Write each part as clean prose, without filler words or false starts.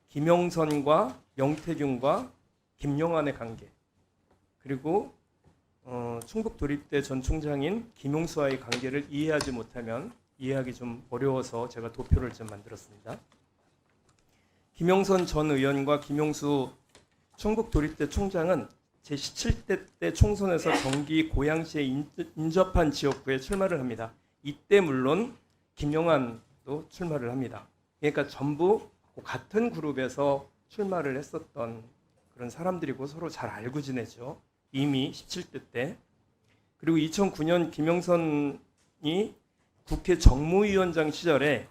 김영선과 명태균과 김용환의 관계, 그리고 충북 도립대 전 총장인 김용수와의 관계를 이해하지 못하면 이해하기 좀 어려워서 제가 도표를 좀 만들었습니다. 김영선 전 의원과 김용수 충북 도립대 총장은 제17대 때 총선에서 경기 고양시에 인접한 지역구에 출마를 합니다. 이때 물론 김용환도 출마를 합니다. 그러니까 전부 같은 그룹에서 출마를 했었던 그런 사람들이고 서로 잘 알고 지내죠. 이미 17대 때. 그리고 2009년 김영선이 국회 정무위원장 시절에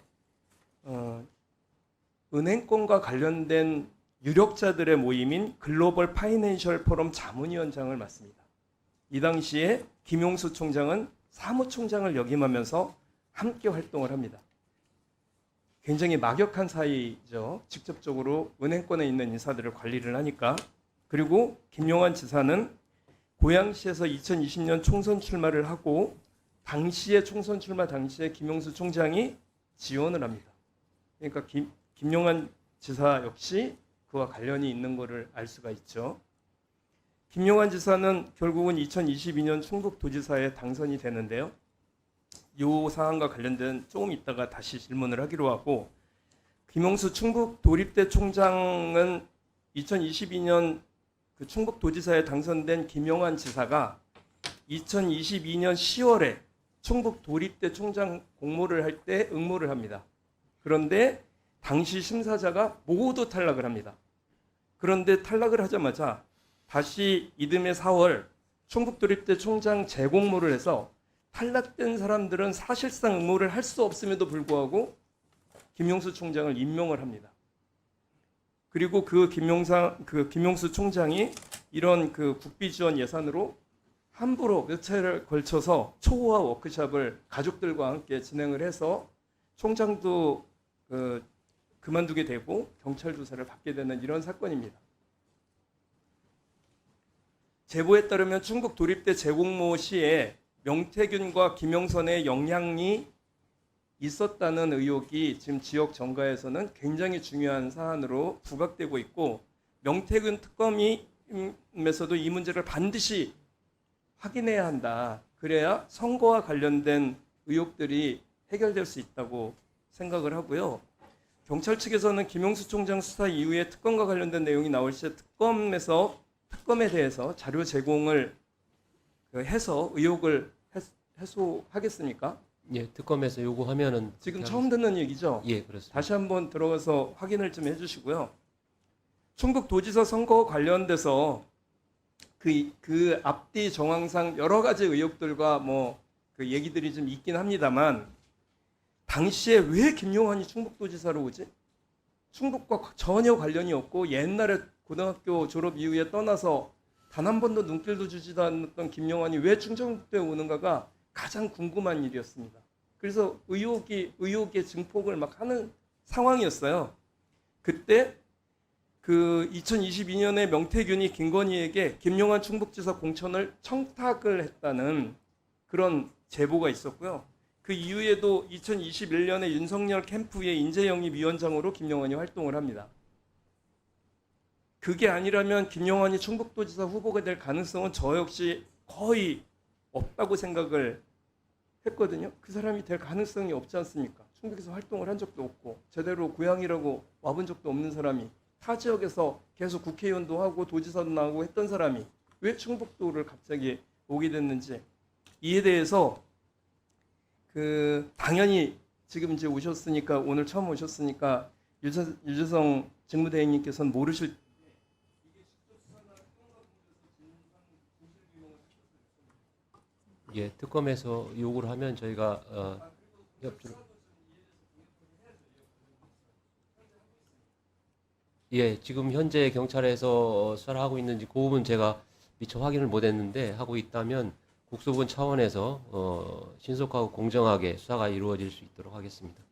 은행권과 관련된 유력자들의 모임인 글로벌 파이낸셜 포럼 자문위원장을 맡습니다. 이 당시에 김용수 총장은 사무총장을 역임하면서 함께 활동을 합니다. 굉장히 막역한 사이죠. 직접적으로 은행권에 있는 인사들을 관리를 하니까. 그리고 김용환 지사는 고양시에서 2020년 총선 출마를 하고 당시에 총선 출마 당시에 김용수 총장이 지원을 합니다. 그러니까 김용환 지사 역시 그와 관련이 있는 것을 알 수가 있죠. 김용환 지사는 결국은 2022년 충북도지사에 당선이 되는데요. 이 사안과 관련된 조금 있다가 다시 질문을 하기로 하고, 김용수 충북도립대 총장은 2022년 그 충북도지사에 당선된 김용환 지사가 2022년 10월에 충북도립대 총장 공모를 할 때 응모를 합니다. 그런데 당시 심사자가 모두 탈락을 합니다. 그런데 탈락을 하자마자 다시 이듬해 4월 충북도립대 총장 재공모를 해서 탈락된 사람들은 사실상 응모를 할 수 없음에도 불구하고 김용수 총장을 임명을 합니다. 그리고 그 김용수 총장이 이런 그 국비 지원 예산으로 함부로 몇 차례를 걸쳐서 초호화 워크숍을 가족들과 함께 진행을 해서 총장도 그만두게 되고 경찰 조사를 받게 되는 이런 사건입니다. 제보에 따르면 충북 도립대 재공모 시에 명태균과 김영선의 영향이 있었다는 의혹이 지금 지역 정가에서는 굉장히 중요한 사안으로 부각되고 있고, 명태균 특검에서도 이 문제를 반드시 확인해야 한다. 그래야 선거와 관련된 의혹들이 해결될 수 있다고 생각을 하고요. 경찰 측에서는 김용수 총장 수사 이후에 특검과 관련된 내용이 나올 시에 특검에 대해서 자료 제공을 해서 의혹을 해소하겠습니까? 예, 특검에서 요구하면은 지금 처음 듣는 얘기죠? 예, 그렇습니다. 다시 한번 들어가서 확인을 좀 해주시고요. 충북도지사 선거와 관련돼서 그 앞뒤 정황상 여러 가지 의혹들과 그 얘기들이 좀 있긴 합니다만, 당시에 왜 김용환이 충북도지사로 오지? 충북과 전혀 관련이 없고 옛날에 고등학교 졸업 이후에 떠나서 단 한 번도 눈길도 주지도 않았던 김용환이 왜 충청도에 오는가가 가장 궁금한 일이었습니다. 그래서 의혹의 증폭을 막 하는 상황이었어요. 그때 그 2022년에 명태균이 김건희에게 김용환 충북지사 공천을 청탁을 했다는 그런 제보가 있었고요. 그 이후에도 2021년에 윤석열 캠프의 인재영입위원장으로 김용환이 활동을 합니다. 그게 아니라면 김용환이 충북도지사 후보가 될 가능성은 저 역시 거의 없다고 생각을 했거든요. 그 사람이 될 가능성이 없지 않습니까? 충북에서 활동을 한 적도 없고 제대로 고향이라고 와본 적도 없는 사람이, 타 지역에서 계속 국회의원도 하고 도지사도 나오고 했던 사람이 왜 충북도를 갑자기 오게 됐는지, 이에 대해서 당연히 지금 이제 오셨으니까, 오늘 처음 오셨으니까 유재성 직무대행님께서는 모르실. 예, 특검에서 요구를 하면 저희가 예, 지금 현재 경찰에서 수사를 하고 있는지 그 부분 제가 미처 확인을 못했는데, 하고 있다면 국수본 차원에서 신속하고 공정하게 수사가 이루어질 수 있도록 하겠습니다.